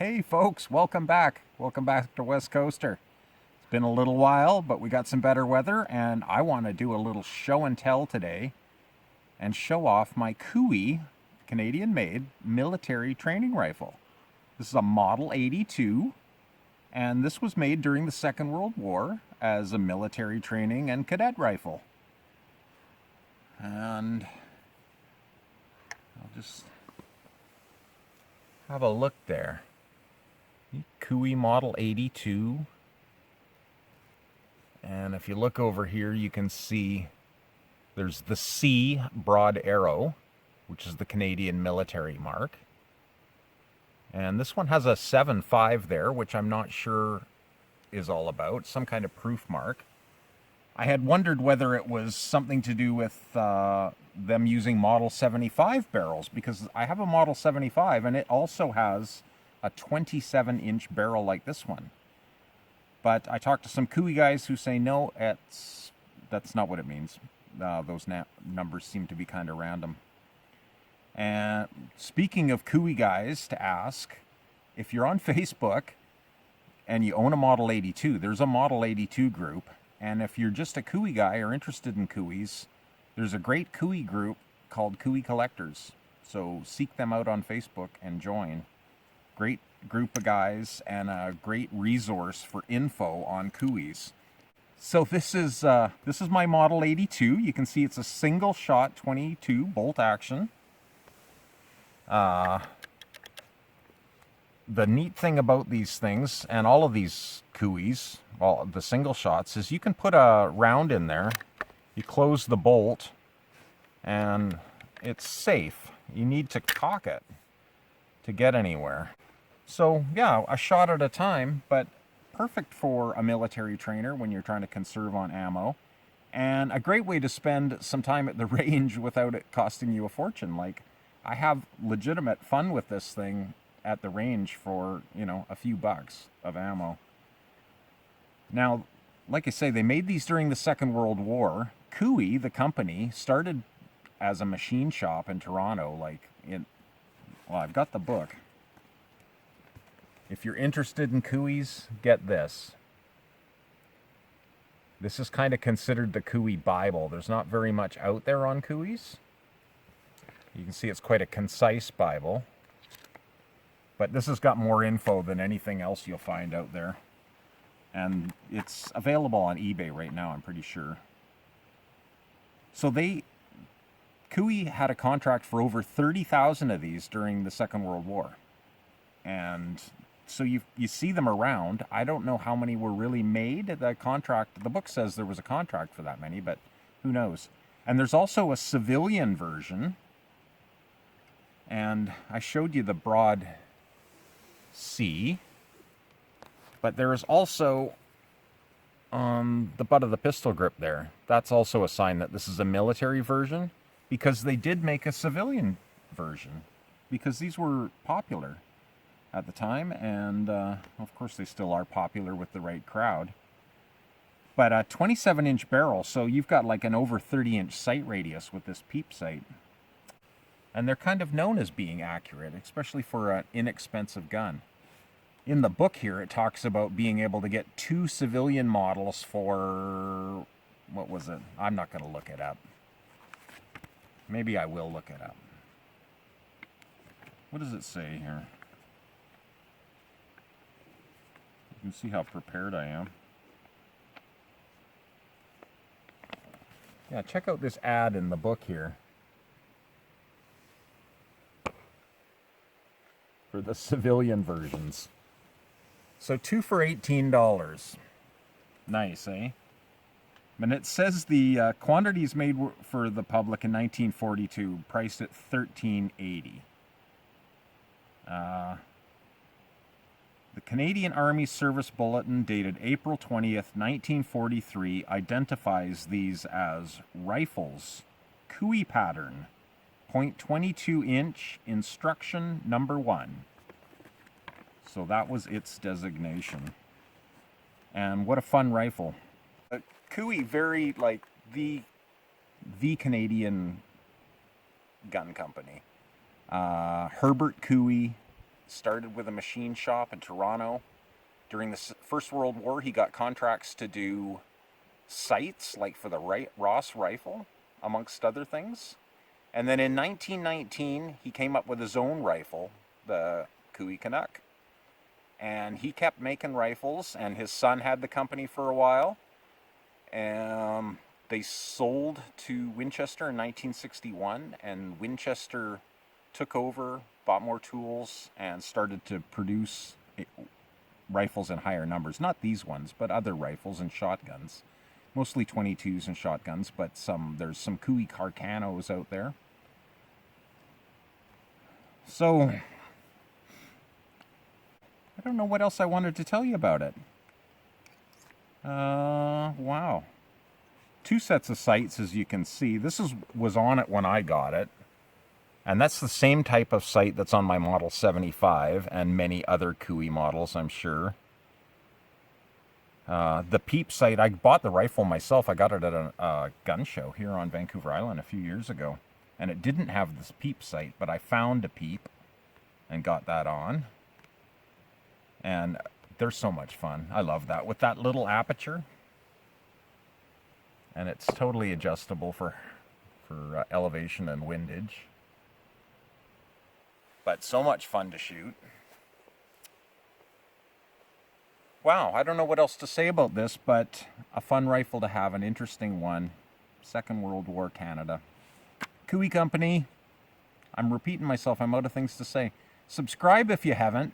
Hey folks, welcome back. Welcome back to West Coaster. It's been a little while, but we got some better weather, and I want to do a little show and tell today and show off my Cooey Canadian-made military training rifle. This is a Model 82, and this was made during the Second World War as a military training and cadet rifle. And I'll just have a look there. Cooey Model 82. And if you look over here, you can see there's the C broad arrow, which is the Canadian military mark. And this one has a 7.5 there, which I'm not sure is all about, some kind of proof mark. I had wondered whether it was something to do with them using Model 75 barrels, because I have a Model 75 and it also has a 27-inch barrel like this one. But I talked to some Cooey guys who say no, that's not what it means. Those numbers seem to be kind of random. And speaking of Cooey guys, to ask, if you're on Facebook and you own a Model 82, there's a Model 82 group. And if you're just a Cooey guy or interested in Cooeys, there's a great Cooey group called Cooey Collectors. So seek them out on Facebook and join. Great group of guys and a great resource for info on Cooeys. So this is my Model 82. You can see it's a single shot 22 bolt action. The neat thing about these things and all of these Cooeys, all the single shots, is you can put a round in there, you close the bolt, and it's safe. You need to cock it to get anywhere. So yeah, a shot at a time, but perfect for a military trainer when you're trying to conserve on ammo, and a great way to spend some time at the range without it costing you a fortune. Like, I have legitimate fun with this thing at the range for, a few bucks of ammo. Now, like I say, they made these during the Second World War. Cooey, the company, started as a machine shop in Toronto, I've got the book. If you're interested in Cooeys, get this. This is kind of considered the Cooey Bible. There's not very much out there on Cooeys. You can see it's quite a concise Bible. But this has got more info than anything else you'll find out there. And it's available on eBay right now, I'm pretty sure. So Cooey had a contract for over 30,000 of these during the Second World War. And so you see them around. I don't know how many were really made. The book says there was a contract for that many, but who knows. And there's also a civilian version. And I showed you the broad C. But there is also on the butt of the pistol grip there. That's also a sign that this is a military version, because they did make a civilian version, because these were popular at the time, and of course they still are popular with the right crowd. But a 27-inch barrel, so you've got like an over 30-inch sight radius with this peep sight. And they're kind of known as being accurate, especially for an inexpensive gun. In the book here, it talks about being able to get 2 civilian models for, what was it? I'm not going to look it up. Maybe I will look it up. What does it say here? You can see how prepared I am. Yeah, check out this ad in the book here for the civilian versions. So 2 for $18. Nice, eh? And it says the quantities made for the public in 1942, priced at $13.80. The Canadian Army Service Bulletin, dated April 20th, 1943, identifies these as rifles, Cooey pattern, .22 inch, instruction number 1. So that was its designation. And what a fun rifle. Cooey, very like the Canadian gun company. Herbert Cooey, started with a machine shop in Toronto. During the First World War, he got contracts to do sights, like for the Ross rifle, amongst other things. And then in 1919, he came up with his own rifle, the Cooey Canuck. And he kept making rifles, and his son had the company for a while. They sold to Winchester in 1961, and Winchester took over, bought more tools, and started to produce rifles in higher numbers. Not these ones, but other rifles and shotguns. Mostly 22s and shotguns, but there's some Cooey Carcanos out there. So, I don't know what else I wanted to tell you about it. Wow. 2 sets of sights, as you can see. This was on it when I got it. And that's the same type of sight that's on my Model 75 and many other Cooey models, I'm sure. The peep sight, I bought the rifle myself. I got it at a gun show here on Vancouver Island a few years ago. And it didn't have this peep sight, but I found a peep and got that on. And they're so much fun. I love that. With that little aperture. And it's totally adjustable for elevation and windage. But so much fun to shoot. Wow, I don't know what else to say about this, but a fun rifle to have, an interesting one. Second World War Canada. Cooey Company. I'm repeating myself, I'm out of things to say. Subscribe if you haven't,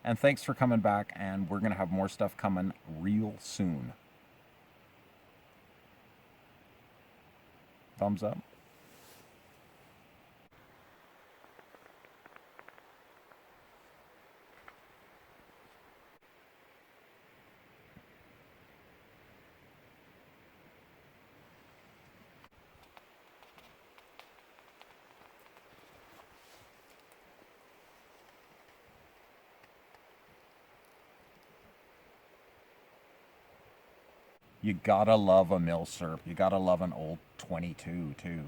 and thanks for coming back, and we're going to have more stuff coming real soon. Thumbs up. You gotta love a milsurp. You gotta love an old 22 too.